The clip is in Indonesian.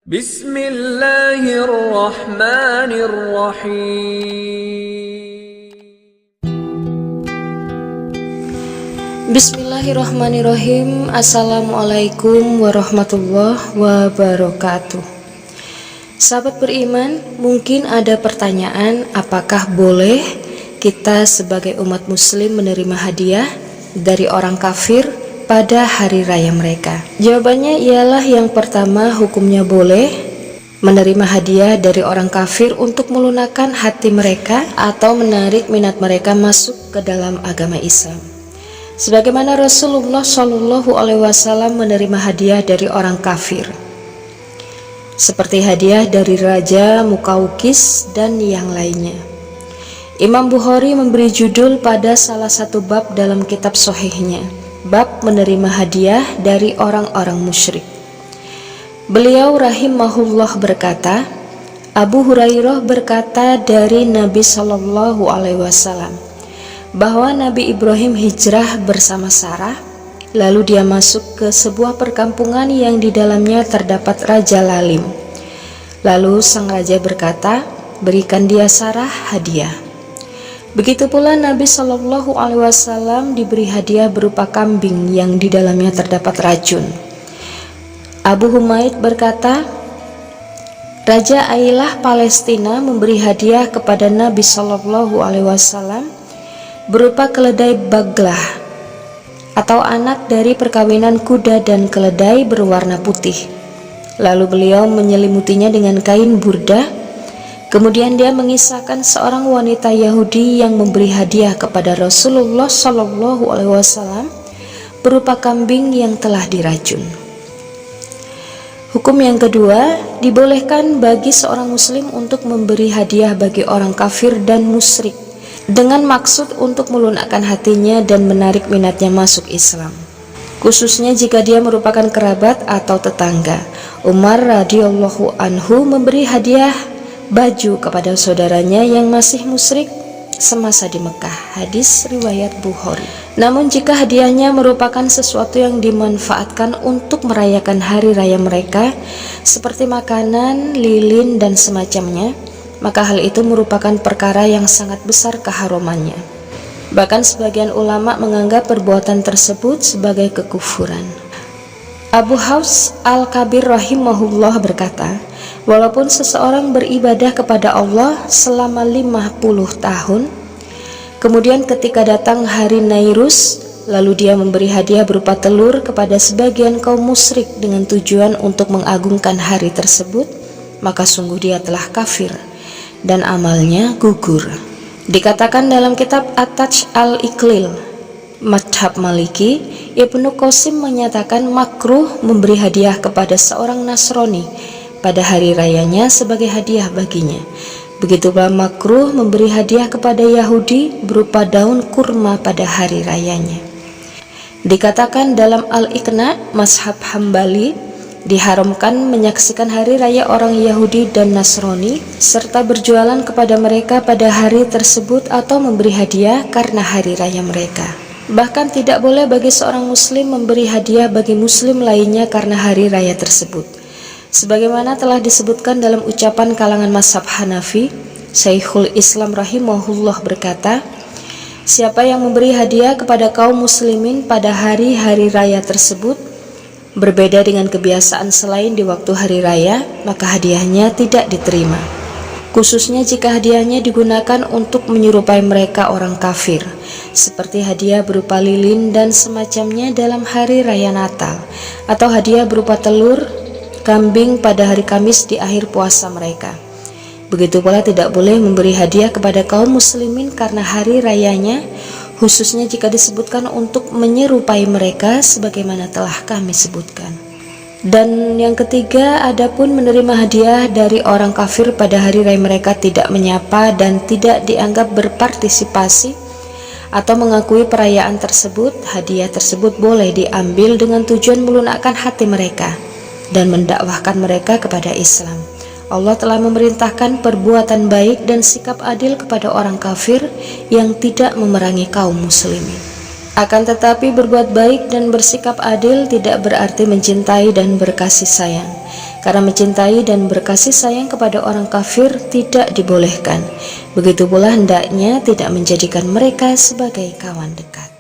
Bismillahirrahmanirrahim. Bismillahirrahmanirrahim. Assalamualaikum warahmatullahi wabarakatuh. Sahabat beriman, mungkin ada pertanyaan, apakah boleh kita sebagai umat muslim menerima hadiah dari orang kafir pada hari raya mereka? Jawabannya ialah yang pertama, hukumnya boleh menerima hadiah dari orang kafir untuk melunakkan hati mereka atau menarik minat mereka masuk ke dalam agama Islam. Sebagaimana Rasulullah Shallallahu Alaihi Wasallam menerima hadiah dari orang kafir, seperti hadiah dari Raja Mukaukis dan yang lainnya. Imam Bukhari memberi judul pada salah satu bab dalam kitab Sahihnya, bab menerima hadiah dari orang-orang musyrik. Beliau rahimahullah berkata, Abu Hurairah berkata dari Nabi Shallallahu Alaihi Wasallam bahwa Nabi Ibrahim hijrah bersama Sarah, lalu dia masuk ke sebuah perkampungan yang di dalamnya terdapat Raja Lalim. Lalu sang raja berkata, berikan dia Sarah hadiah. Begitu pula Nabi Shallallahu Alaihi Wasallam diberi hadiah berupa kambing yang di dalamnya terdapat racun. Abu Humaid berkata, Raja Ailah Palestina memberi hadiah kepada Nabi Shallallahu Alaihi Wasallam berupa keledai baglah atau anak dari perkawinan kuda dan keledai berwarna putih. Lalu beliau menyelimutinya dengan kain burda. Kemudian dia mengisahkan seorang wanita Yahudi yang memberi hadiah kepada Rasulullah Shallallahu Alaihi Wasallam berupa kambing yang telah diracun. Hukum yang kedua, dibolehkan bagi seorang muslim untuk memberi hadiah bagi orang kafir dan musyrik dengan maksud untuk melunakkan hatinya dan menarik minatnya masuk Islam, khususnya jika dia merupakan kerabat atau tetangga. Umar radhiyallahu anhu memberi hadiah baju kepada saudaranya yang masih musyrik semasa di Mekah. Hadis riwayat Bukhari. Namun jika hadiahnya merupakan sesuatu yang dimanfaatkan untuk merayakan hari raya mereka, seperti makanan, lilin dan semacamnya, maka hal itu merupakan perkara yang sangat besar keharumannya. Bahkan sebagian ulama menganggap perbuatan tersebut sebagai kekufuran. Abu Hafs Al-Kabir rahimahullah berkata, walaupun seseorang beribadah kepada Allah selama 50 tahun, kemudian ketika datang hari Nairus, lalu dia memberi hadiah berupa telur kepada sebagian kaum musyrik dengan tujuan untuk mengagungkan hari tersebut, maka sungguh dia telah kafir dan amalnya gugur. Dikatakan dalam kitab At-Taj Al-Iqlil Madhab Maliki, Ibnu Qasim menyatakan makruh memberi hadiah kepada seorang Nasrani pada hari rayanya sebagai hadiah baginya. Begitu pula makruh memberi hadiah kepada Yahudi berupa daun kurma pada hari rayanya. Dikatakan dalam Al-Iqna Mazhab Hambali, diharamkan menyaksikan hari raya orang Yahudi dan Nasrani serta berjualan kepada mereka pada hari tersebut atau memberi hadiah karena hari raya mereka. Bahkan tidak boleh bagi seorang muslim memberi hadiah bagi muslim lainnya karena hari raya tersebut. Sebagaimana telah disebutkan dalam ucapan kalangan mazhab Hanafi, Syekhul Islam rahimahullah berkata, siapa yang memberi hadiah kepada kaum muslimin pada hari-hari raya tersebut berbeda dengan kebiasaan selain di waktu hari raya, maka hadiahnya tidak diterima, khususnya jika hadiahnya digunakan untuk menyerupai mereka orang kafir, seperti hadiah berupa lilin dan semacamnya dalam hari raya Natal, atau hadiah berupa telur, kambing pada hari Kamis di akhir puasa mereka. Begitu pula tidak boleh memberi hadiah kepada kaum muslimin karena hari rayanya, khususnya jika disebutkan untuk menyerupai mereka sebagaimana telah kami sebutkan. Dan yang ketiga, adapun menerima hadiah dari orang kafir pada hari raya mereka tidak menyapa dan tidak dianggap berpartisipasi atau mengakui perayaan tersebut, hadiah tersebut boleh diambil dengan tujuan melunakkan hati mereka dan mendakwahkan mereka kepada Islam. Allah telah memerintahkan perbuatan baik dan sikap adil kepada orang kafir yang tidak memerangi kaum muslimin. Akan tetapi berbuat baik dan bersikap adil tidak berarti mencintai dan berkasih sayang, karena mencintai dan berkasih sayang kepada orang kafir tidak dibolehkan. Begitu pula hendaknya tidak menjadikan mereka sebagai kawan dekat.